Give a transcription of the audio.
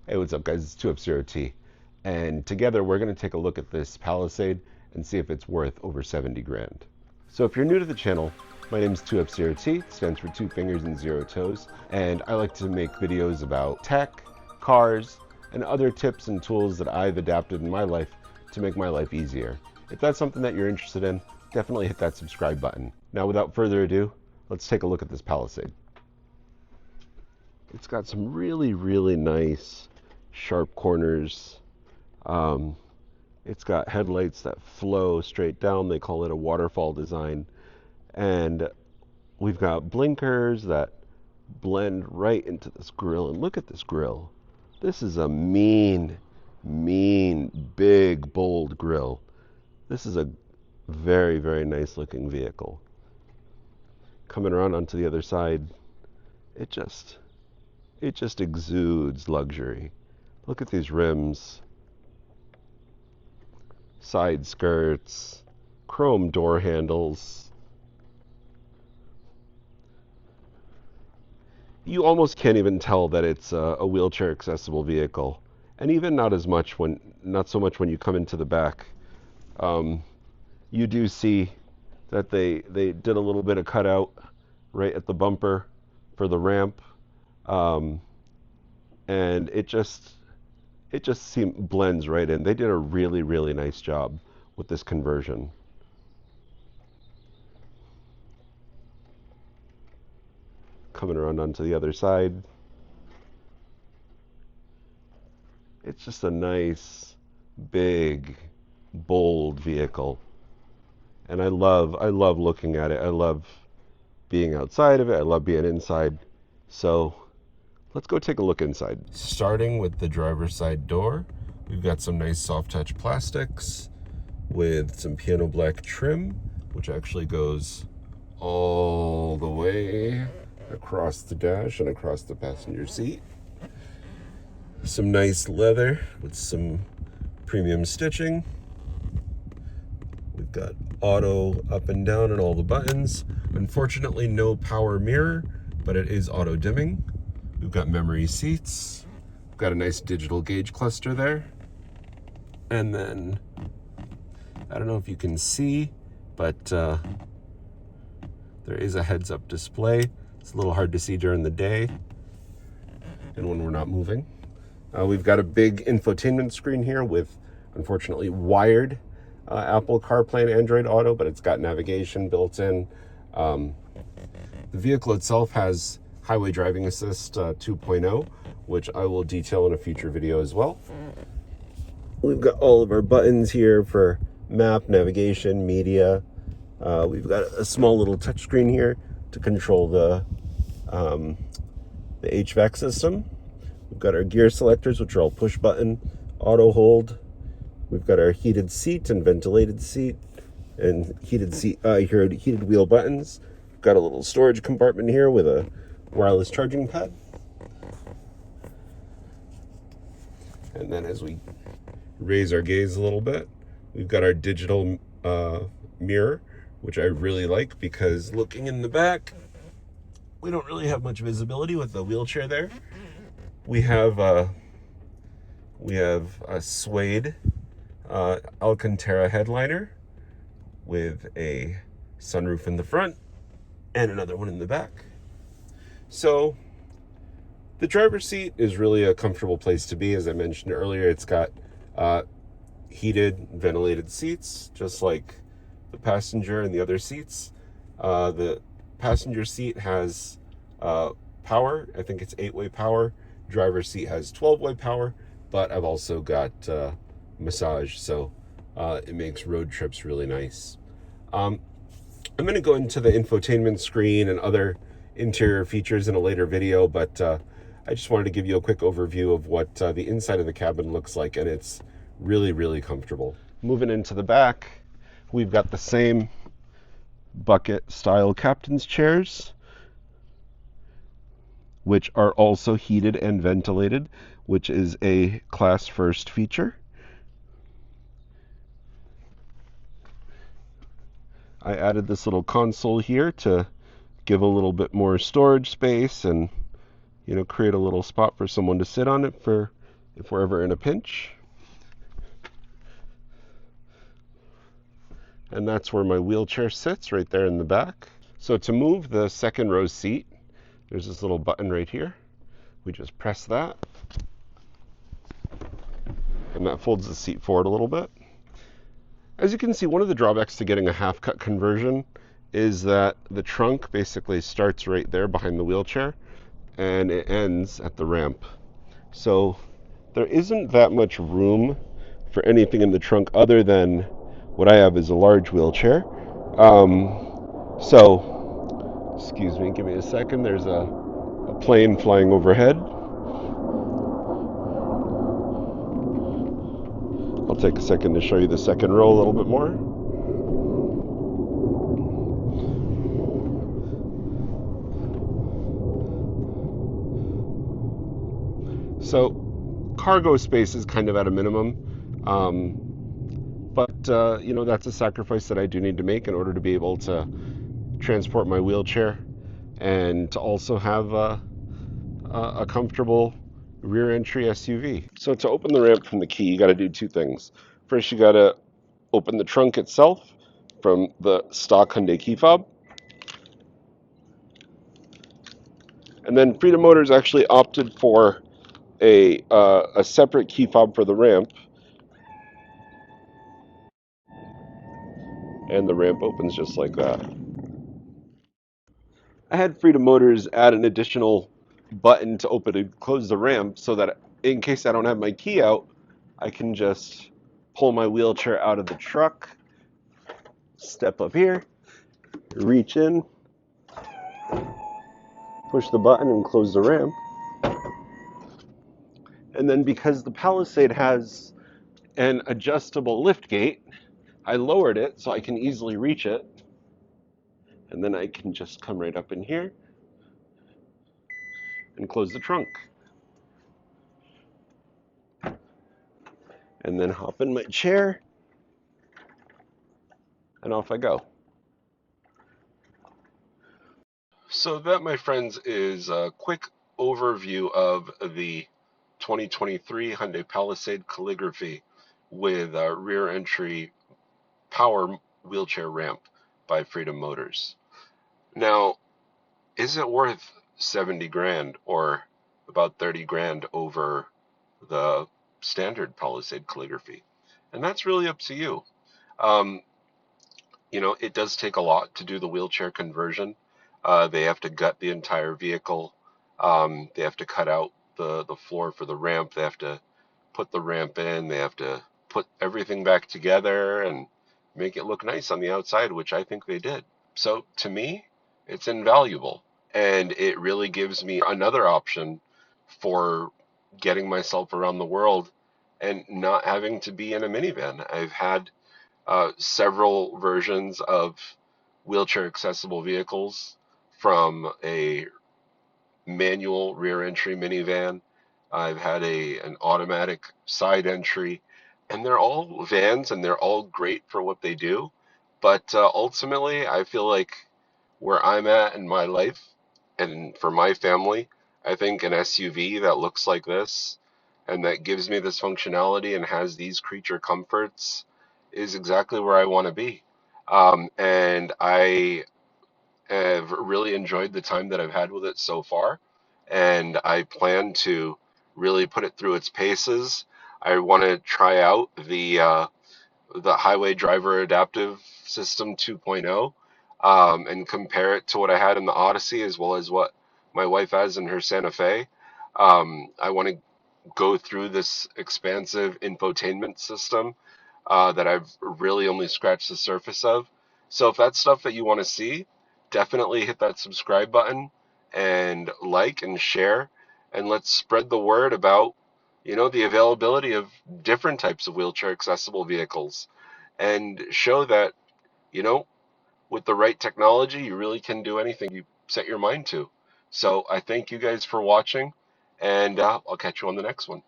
Hey, what's up guys? It's 2F0T. And together we're going to take a look at this Palisade and see if it's worth over 70 grand. So if you're new to the channel, my name is 2F0T, stands for 2 fingers and 0 toes, and I like to make videos about tech, cars, and other tips and tools that I've adapted in my life to make my life easier. If that's something that you're interested in, definitely hit that subscribe button. Now without further ado, let's take a look at this Palisade. It's got some really nice sharp corners. It's got headlights that flow straight down. They call it a waterfall design. And we've got blinkers that blend right into this grille. And look at this grille. This is a mean, big, bold grille. This is a very nice looking vehicle. Coming around onto the other side, it just exudes luxury. Look at these rims, side skirts, chrome door handles. You almost can't even tell that it's a wheelchair accessible vehicle, and even not so much when you come into the back. You do see that they did a little bit of cutout right at the bumper for the ramp, and it just blends right in. They did a really nice job with this conversion. Coming around onto the other side, it's just a nice, big, bold vehicle, and I love looking at it. I love being outside of it. I love being inside. So let's go take a look inside. Starting with the driver's side door, we've got some nice soft touch plastics with some piano black trim, which actually goes all the way across the dash and across the passenger seat. Some nice leather with some premium stitching. We've got auto up and down and all the buttons. Unfortunately, no power mirror, but it is auto dimming. We've got memory seats. We've got a nice digital gauge cluster there. And then, I don't know if you can see, but there is a heads-up display. It's a little hard to see during the day and when we're not moving. We've got a big infotainment screen here with, unfortunately, wired Apple CarPlay and Android Auto, but it's got navigation built in. The vehicle itself has Highway Driving Assist 2.0, which I will detail in a future video as well. We've got all of our buttons here for map, navigation, media. We've got a small little touchscreen here to control the HVAC system. We've got our gear selectors, which are all push button, auto hold. We've got our heated seat and ventilated seat and heated wheel buttons. We've got a little storage compartment here with a wireless charging pad. And then as we raise our gaze a little bit, we've got our digital mirror, which I really like because looking in the back, we don't really have much visibility with the wheelchair there. We have a suede Alcantara headliner with a sunroof in the front and another one in the back. So the driver's seat is really a comfortable place to be. As I mentioned earlier, it's got heated, ventilated seats, just like the passenger and the other seats. The passenger seat has power. I think it's 8-way power. Driver's seat has 12-way power, but I've also got massage, so it makes road trips really nice. I'm going to go into the infotainment screen and other interior features in a later video, but I just wanted to give you a quick overview of what the inside of the cabin looks like, and it's really comfortable. Moving into the back, we've got the same bucket style captain's chairs, which are also heated and ventilated, which is a class first feature. I added this little console here to give a little bit more storage space and, you know, create a little spot for someone to sit on it for if we're ever in a pinch. And that's where my wheelchair sits, right there in the back. So to move the second row seat, there's this little button right here. We just press that, and that folds the seat forward a little bit. As you can see, one of the drawbacks to getting a half-cut conversion is that the trunk basically starts right there behind the wheelchair, and it ends at the ramp. So there isn't that much room for anything in the trunk other than what I have is a large wheelchair. Excuse me, give me a second. There's a plane flying overhead. I'll take a second to show you the second row a little bit more. So cargo space is kind of at a minimum, but you know, that's a sacrifice that I do need to make in order to be able to transport my wheelchair and to also have a comfortable rear entry SUV. So to open the ramp from the key, you got to do two things. First, you got to open the trunk itself from the stock Hyundai key fob. And then Freedom Motors actually opted for a separate key fob for the ramp. And the ramp opens just like that. I had Freedom Motors add an additional button to open and close the ramp so that in case I don't have my key out, I can just pull my wheelchair out of the truck, step up here, reach in, push the button and close the ramp. And then because the Palisade has an adjustable lift gate, I lowered it so I can easily reach it. And then I can just come right up in here and close the trunk. And then hop in my chair, and off I go. So that, my friends, is a quick overview of the 2023 Hyundai Palisade Calligraphy with a rear entry power wheelchair ramp by Freedom Motors. Now, is it worth 70 grand or about 30 grand over the standard Palisade Calligraphy? And that's really up to you. Um, you know, it does take a lot to do the wheelchair conversion. They have to gut the entire vehicle. They have to cut out the floor for the ramp. They have to put the ramp in. They have to put everything back together and make it look nice on the outside, which I think they did. So to me, it's invaluable. And it really gives me another option for getting myself around the world and not having to be in a minivan. I've had several versions of wheelchair accessible vehicles, from a manual rear entry minivan. I've had an automatic side entry, and they're all vans and they're all great for what they do. But ultimately, I feel like where I'm at in my life and for my family, I think an SUV that looks like this and that gives me this functionality and has these creature comforts is exactly where I want to be. And I have really enjoyed the time that I've had with it so far, and I plan to really put it through its paces. I want to try out the Highway Driver Adaptive System 2.0, and compare it to what I had in the Odyssey as well as what my wife has in her Santa Fe. I want to go through this expansive infotainment system that I've really only scratched the surface of. So if that's stuff that you want to see, definitely hit that subscribe button and like and share, and let's spread the word about, you know, the availability of different types of wheelchair accessible vehicles, and show that, you know, with the right technology, you really can do anything you set your mind to. So I thank you guys for watching, and I'll catch you on the next one.